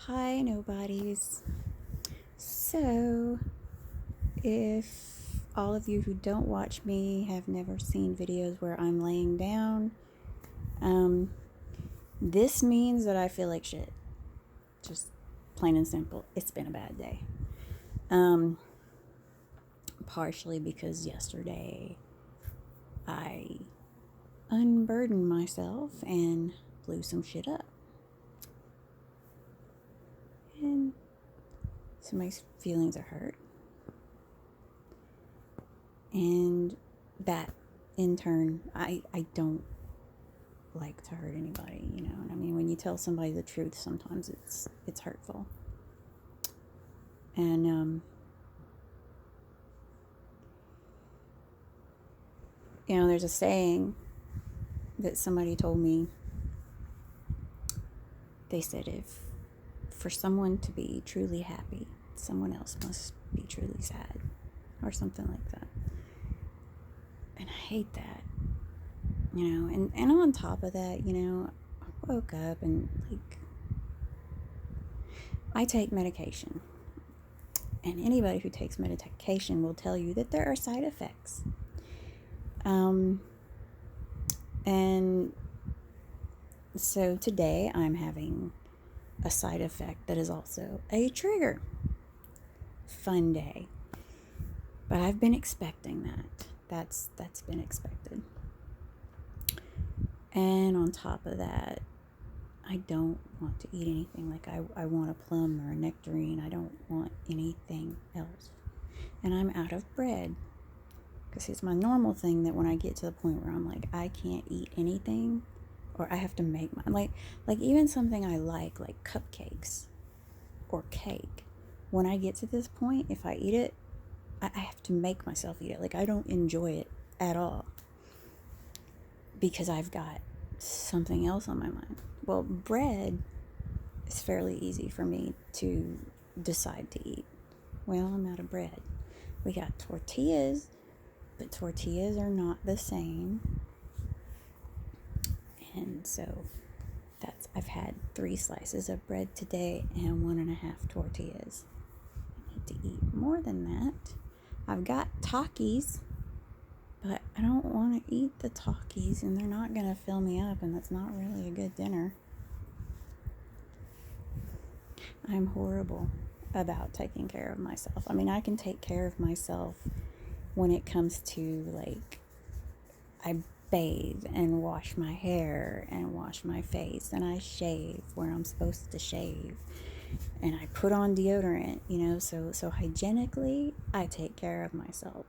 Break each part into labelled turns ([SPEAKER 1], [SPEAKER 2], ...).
[SPEAKER 1] Hi, nobodies. So, if all of you who don't watch me have never seen videos where I'm laying down, um, this means that I feel like shit. Just plain and simple. It's been a bad day. Um, Partially because yesterday I unburdened myself and blew some shit up. And so my feelings are hurt. And that in turn, I don't like to hurt anybody, you know. And I mean, when you tell somebody the truth, sometimes it's hurtful. And there's a saying that somebody told me. They said if for someone to be truly happy, someone else must be truly sad, or something like that. And I hate that, and on top of that, I woke up and I take medication. And anybody who takes medication will tell you that there are side effects. And so today I'm having a side effect that is also a trigger. Fun day. But I've been expecting that. That's been expected. And on top of that, I don't want to eat anything. Like I want a plum or a nectarine. I don't want anything else. And I'm out of bread. Because it's my normal thing that when I get to the point where I'm like, I can't eat anything, or I have to make my, like even something I like cupcakes or cake. When I get to this point, if I eat it, I have to make myself eat it. Like I don't enjoy it at all because I've got something else on my mind. Well, bread is fairly easy for me to decide to eat. Well, I'm out of bread. We got tortillas, but tortillas are not the same. And so I've had 3 slices of bread today and 1.5 tortillas. I need to eat more than that. I've got Takis, but I don't want to eat the Takis, and they're not going to fill me up, and that's not really a good dinner. I'm horrible about taking care of myself. I mean, I can take care of myself when it comes to I bathe and wash my hair and wash my face, and I shave where I'm supposed to shave, and I put on deodorant, so hygienically I take care of myself.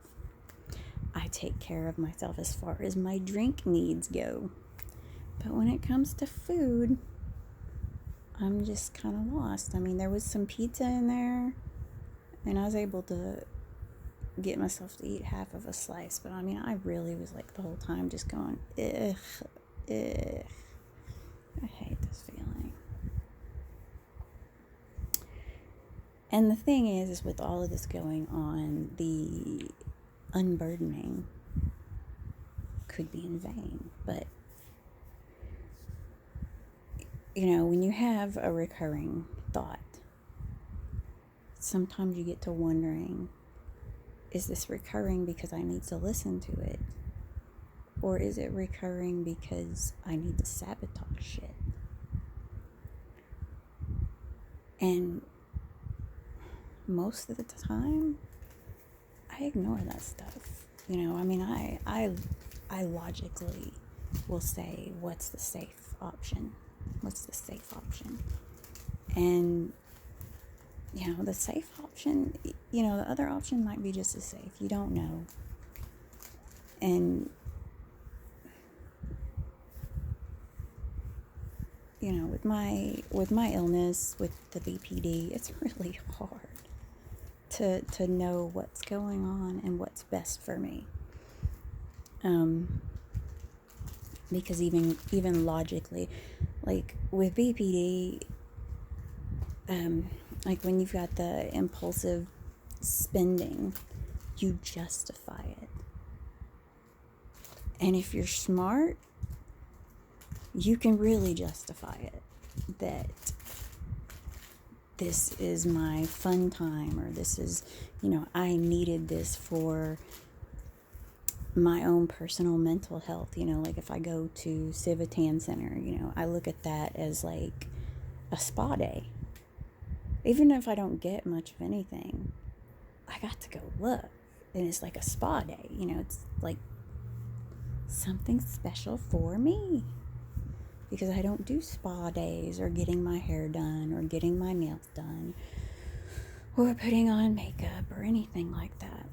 [SPEAKER 1] I take care of myself as far as my drink needs go. But when it comes to food, I'm just kind of lost. I mean, there was some pizza in there, and I was able to get myself to eat half of a slice. But I mean, I really was the whole time just going, ugh, ugh. I hate this feeling. And the thing is with all of this going on, the unburdening could be in vain. But, when you have a recurring thought, sometimes you get to wondering, is this recurring because I need to listen to it? Or is it recurring because I need to sabotage shit? And most of the time, I ignore that stuff. I mean, I logically will say, what's the safe option? What's the safe option? And, the safe option, the other option might be just as safe. You don't know. And, with my illness, with the BPD, it's really hard to know what's going on and what's best for me. Because even logically, with BPD, when you've got the impulsive spending, you justify it. And if you're smart, you can really justify it. That this is my fun time, or this is, you know, I needed this for my own personal mental health. You know, like if I go to Civitan Center, you know, I look at that as like a spa day. Even if I don't get much of anything, I got to go look. And it's like a spa day. You know, it's like something special for me. Because I don't do spa days or getting my hair done or getting my nails done or putting on makeup or anything like that.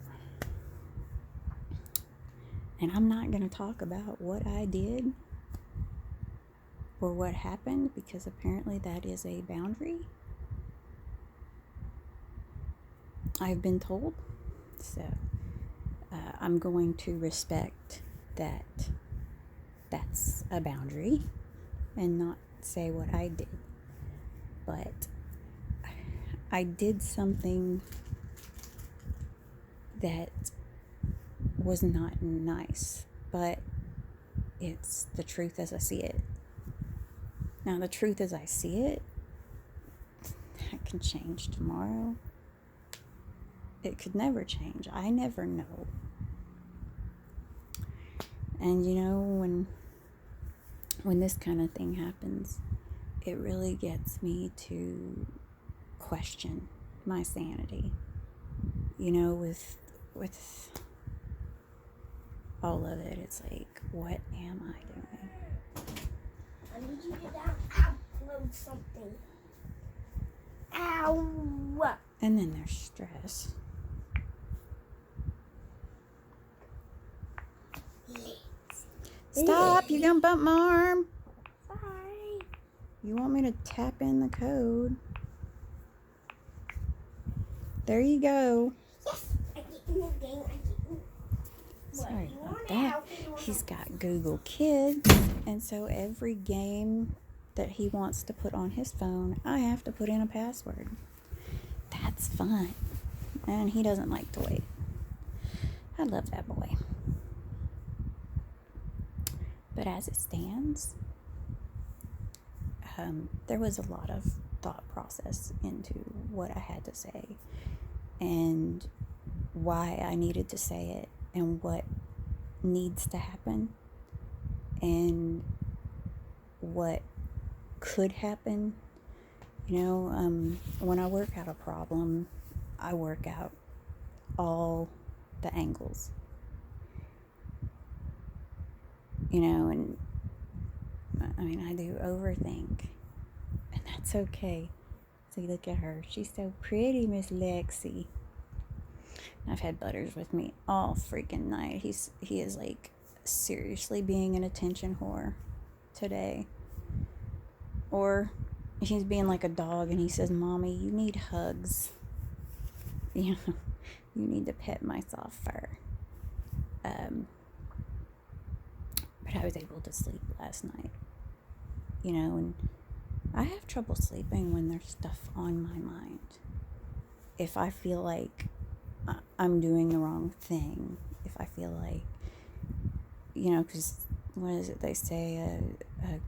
[SPEAKER 1] And I'm not going to talk about what I did or what happened, because apparently that is a boundary I've been told. So I'm going to respect that that's a boundary and not say what I did. But I did something that was not nice, but it's the truth as I see it. Now, the truth as I see it, that can change tomorrow. It could never change. I never know. And you know, when this kind of thing happens, it really gets me to question my sanity. You know, with all of it, it's like, what am I doing?
[SPEAKER 2] I need you to upload something. Ow!
[SPEAKER 1] And then there's stress. Stop! You're gonna bump my arm.
[SPEAKER 2] Sorry.
[SPEAKER 1] You want me to tap in the code? There you go.
[SPEAKER 2] Yes, I get in the game.
[SPEAKER 1] Sorry about that. He's got Google Kids, and so every game that he wants to put on his phone, I have to put in a password. That's fun. And he doesn't like to wait. I love that boy. But as it stands, there was a lot of thought process into what I had to say and why I needed to say it and what needs to happen and what could happen. You know, when I work out a problem, I work out all the angles. You know, and I mean, I do overthink, and that's okay. See, look at her. She's so pretty, Miss Lexi. I've had Butters with me all freaking night. He is like seriously being an attention whore today. Or he's being like a dog and he says, "Mommy, you need hugs. You know, you need to pet my soft fur." But I was able to sleep last night. You know, and I have trouble sleeping when there's stuff on my mind. If I feel like I'm doing the wrong thing, if I feel like, you know, because what is it they say, a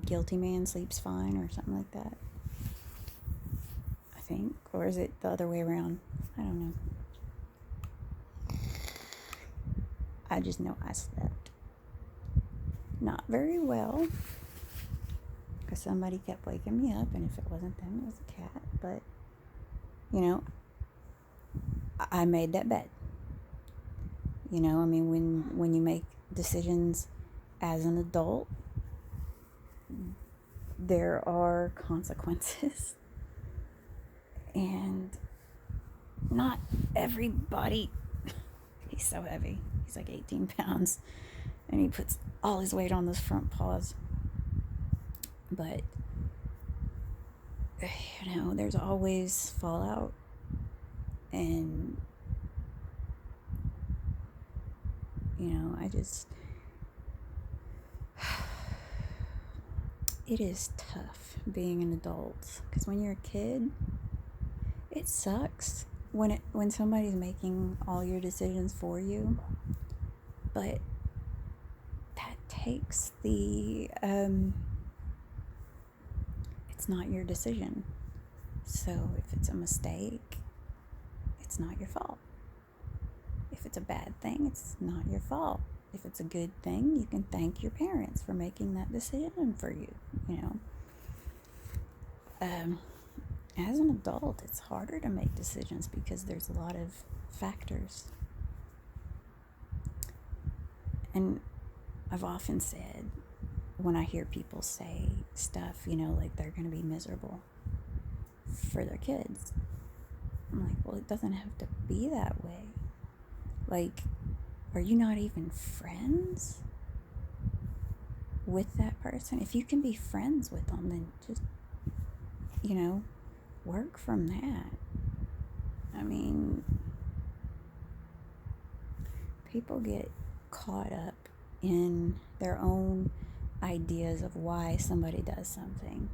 [SPEAKER 1] guilty man sleeps fine or something like that, I think. Or is it the other way around? I don't know. I just know I slept not very well because somebody kept waking me up, and if it wasn't them, it was a cat. But you know, I made that bet. You know, I mean, when you make decisions as an adult, there are consequences. And not everybody, he's so heavy. He's like 18 pounds. And he puts all his weight on those front paws. But, you know, there's always fallout. And, you know, it is tough being an adult. Because when you're a kid, it sucks when somebody's making all your decisions for you. But that takes the, it's not your decision. So if it's a mistake, it's not your fault. If it's a bad thing, it's not your fault. If it's a good thing, you can thank your parents for making that decision for you, you know. As an adult, it's harder to make decisions because there's a lot of factors. And I've often said, when I hear people say stuff, you know, like they're going to be miserable for their kids, I'm like, well, it doesn't have to be that way. Like, are you not even friends with that person? If you can be friends with them, then just, you know, work from that. I mean, people get caught up in their own ideas of why somebody does something.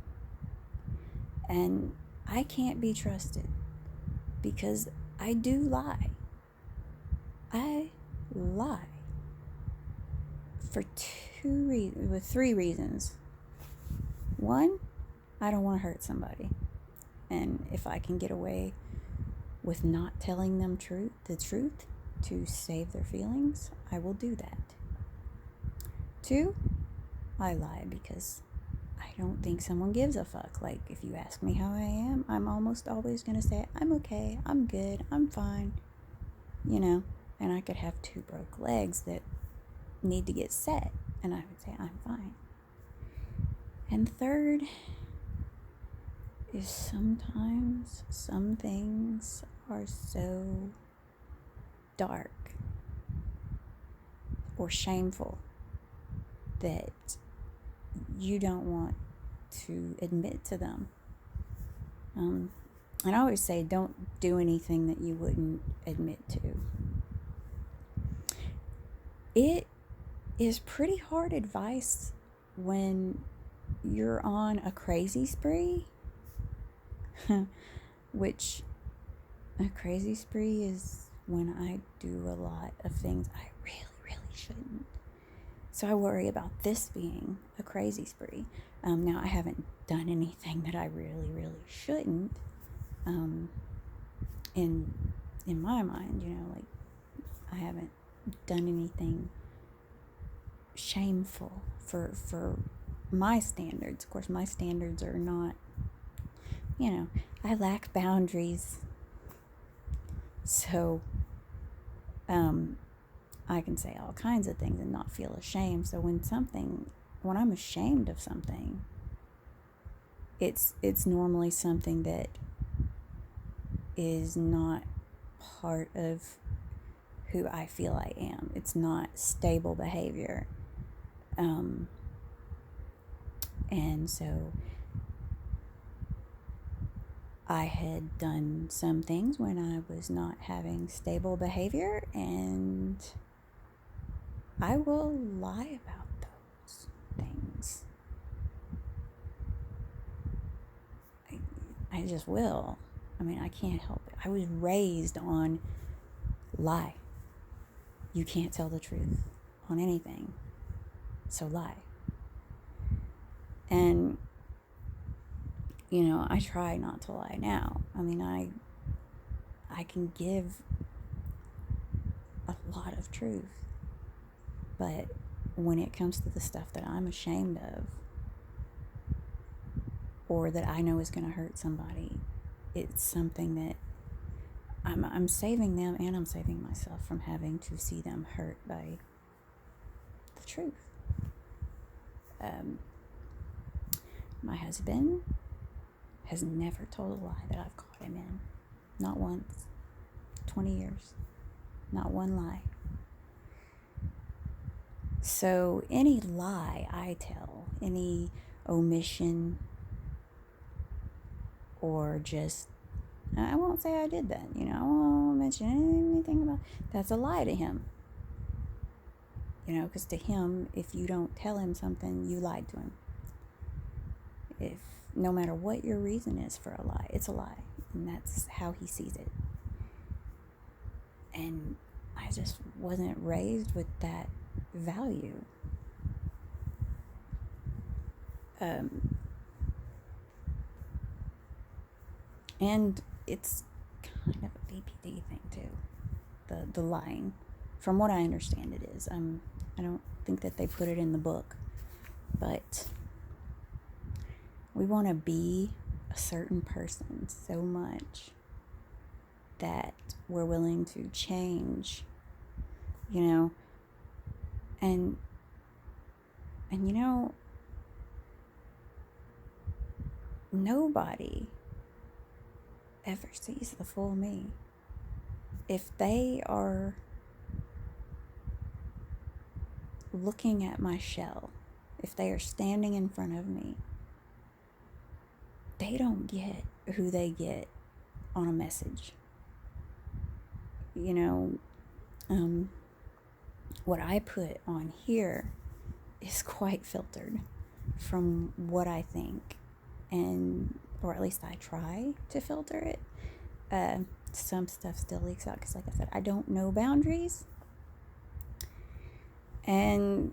[SPEAKER 1] And I can't be trusted because I do lie. I lie for three reasons. One, I don't want to hurt somebody. And if I can get away with not telling them the truth to save their feelings, I will do that. Two, I lie because I don't think someone gives a fuck. Like, if you ask me how I am, I'm almost always going to say, I'm okay, I'm good, I'm fine, you know. And I could have two broke legs that need to get set, and I would say, I'm fine. And third is sometimes some things are so dark or shameful that you don't want to admit to them. And I always say, don't do anything that you wouldn't admit to. It is pretty hard advice when you're on a crazy spree, which a crazy spree is when I do a lot of things I really, really shouldn't. So I worry about this being a crazy spree. Now, I haven't done anything that I really, really shouldn't. In my mind, you know, like, I haven't done anything shameful for my standards. Of course, my standards are not, you know, I lack boundaries. So, I can say all kinds of things and not feel ashamed. So when I'm ashamed of something, it's normally something that is not part of who I feel I am. It's not stable behavior. And so I had done some things when I was not having stable behavior, and I will lie about those things. I just will. I mean, I can't help it. I was raised on lie. You can't tell the truth on anything, so lie. And, you know, I try not to lie now. I mean, I can give a lot of truth, but when it comes to the stuff that I'm ashamed of or that I know is going to hurt somebody, it's something that I'm saving them, and I'm saving myself from having to see them hurt by the truth. My husband has never told a lie that I've caught him in. Not once. 20 years. Not one lie. So any lie I tell, any omission, or just, I won't say I did that, you know, I won't mention anything about, that's a lie to him. You know, because to him, if you don't tell him something, you lied to him. If no matter what your reason is for a lie, it's a lie, and that's how he sees it. And I just wasn't raised with that value. And it's kind of a BPD thing too. The lying. From what I understand it is. I don't think that they put it in the book. But we want to be a certain person so much that we're willing to change, you know, and nobody ever sees the full me. If they are looking at my shell, if they are standing in front of me, they don't get who they get on a message. What I put on here is quite filtered from what I think, or at least I try to filter it. Some stuff still leaks out because, like I said, I don't know boundaries. And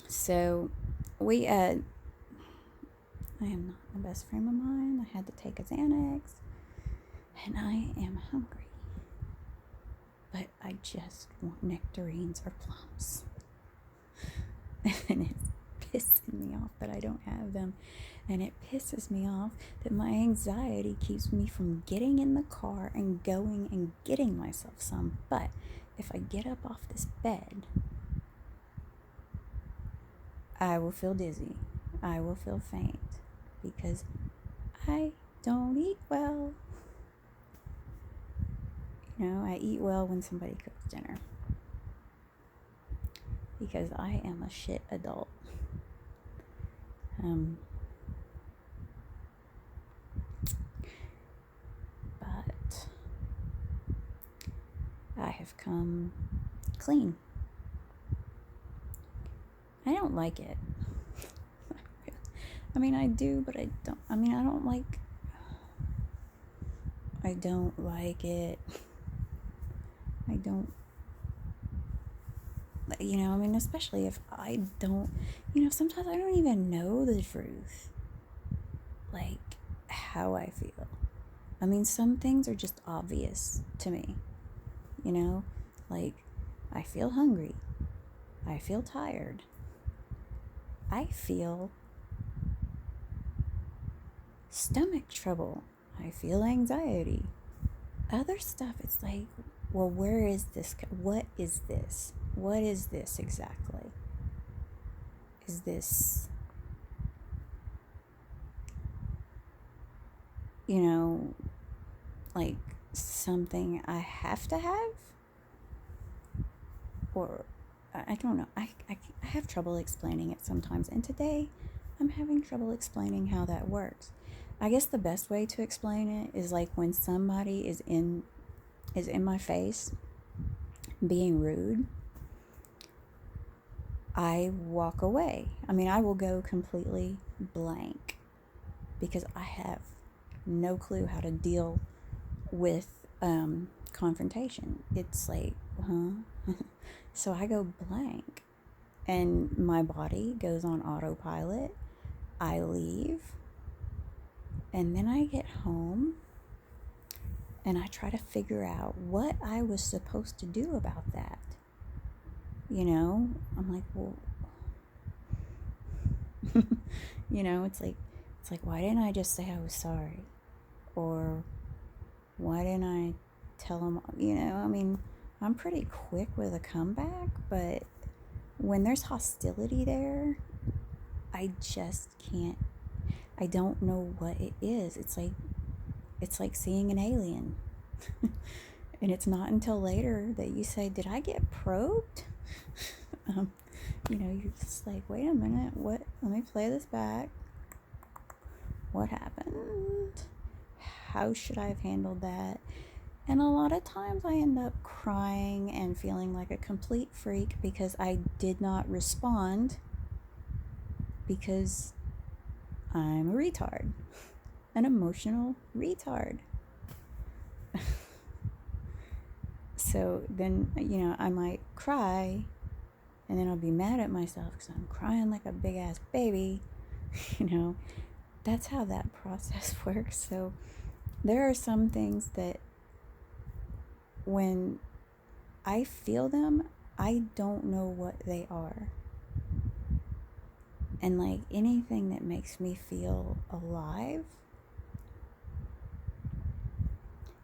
[SPEAKER 1] so I am not in the best frame of mind. I had to take a Xanax, and I am hungry. But I just want nectarines or plums. And it's pissing me off that I don't have them. And it pisses me off that my anxiety keeps me from getting in the car and going and getting myself some. But if I get up off this bed, I will feel dizzy. I will feel faint because I don't eat well. I eat well when somebody cooks dinner because I am a shit adult. But I have come clean. I don't like it. I mean, I do, but I don't. I mean, I don't like it. I don't, especially if I don't, sometimes I don't even know the truth, like how I feel. I mean, some things are just obvious to me, like I feel hungry. I feel tired. I feel stomach trouble. I feel anxiety. Other stuff, it's like, well, where is this? What is this? What is this exactly? Is this, like something I have to have? Or, I don't know. I have trouble explaining it sometimes. And today, I'm having trouble explaining how that works. I guess the best way to explain it is like when somebody is in my face being rude, I walk away. I mean, I will go completely blank because I have no clue how to deal with confrontation. It's like, So I go blank and my body goes on autopilot. I leave, and then I get home and I try to figure out what I was supposed to do about that. I'm like, well, it's like, why didn't I just say I was sorry? Or why didn't I tell him, I mean, I'm pretty quick with a comeback, but when there's hostility there, I just can't, I don't know what it is. It's like seeing an alien. And it's not until later that you say, did I get probed? You're just like, wait a minute, what? Let me play this back. What happened? How should I have handled that? And a lot of times I end up crying and feeling like a complete freak because I did not respond because I'm a retard, an emotional retard. So then, I might cry and then I'll be mad at myself because I'm crying like a big ass baby, that's how that process works. So there are some things that when I feel them, I don't know what they are. And like anything that makes me feel alive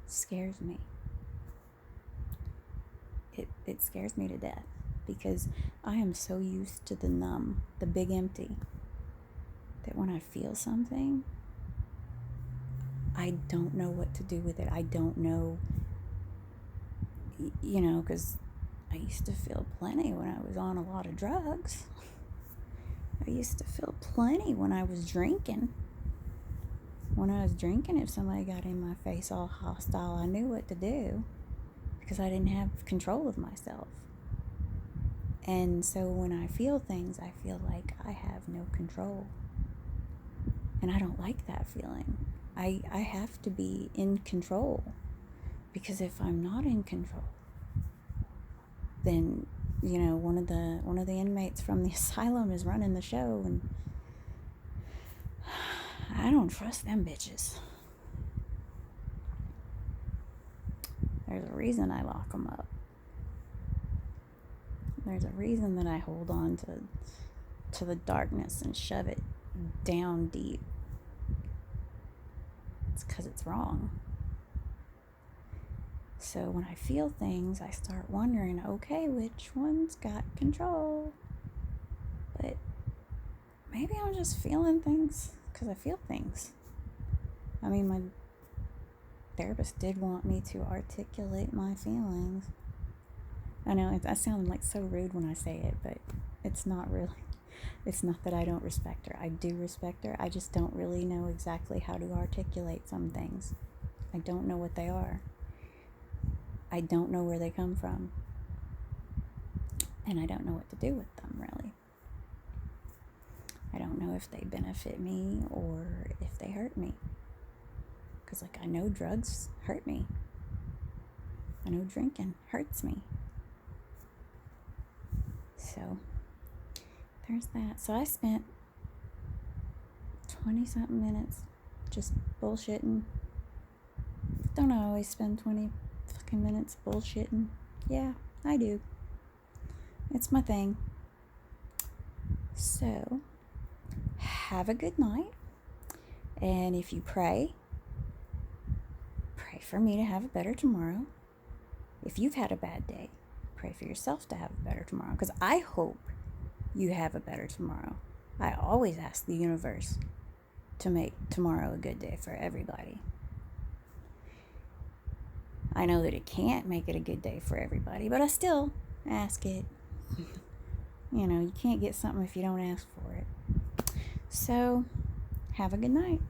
[SPEAKER 1] scares me. It scares me to death because I am so used to the numb, the big empty, that when I feel something, I don't know what to do with it. I don't know, because I used to feel plenty when I was on a lot of drugs. I used to feel plenty when I was drinking. When I was drinking, if somebody got in my face all hostile, I knew what to do because I didn't have control of myself. And so when I feel things, I feel like I have no control. And I don't like that feeling. I have to be in control, because if I'm not in control, then one of the inmates from the asylum is running the show, and I don't trust them bitches. There's a reason I lock them up. There's a reason that I hold on to the darkness and shove it down deep. It's because it's wrong. So when I feel things, I start wondering, okay, which one's got control? But maybe I'm just feeling things because I feel things. I mean, my therapist did want me to articulate my feelings. I know I sound like so rude when I say it, but it's not really. It's not that I don't respect her. I do respect her. I just don't really know exactly how to articulate some things. I don't know what they are. I don't know where they come from. And I don't know what to do with them, really. I don't know if they benefit me or if they hurt me. Because, I know drugs hurt me. I know drinking hurts me. So, there's that. So I spent 20-something minutes just bullshitting. Don't I always spend 20 fucking minutes bullshitting? Yeah, I do. It's my thing. So, have a good night. And if you pray for me to have a better tomorrow. If you've had a bad day, pray for yourself to have a better tomorrow. Because I hope you have a better tomorrow. I always ask the universe to make tomorrow a good day for everybody. I know that it can't make it a good day for everybody, but I still ask it. You can't get something if you don't ask for it. So, have a good night.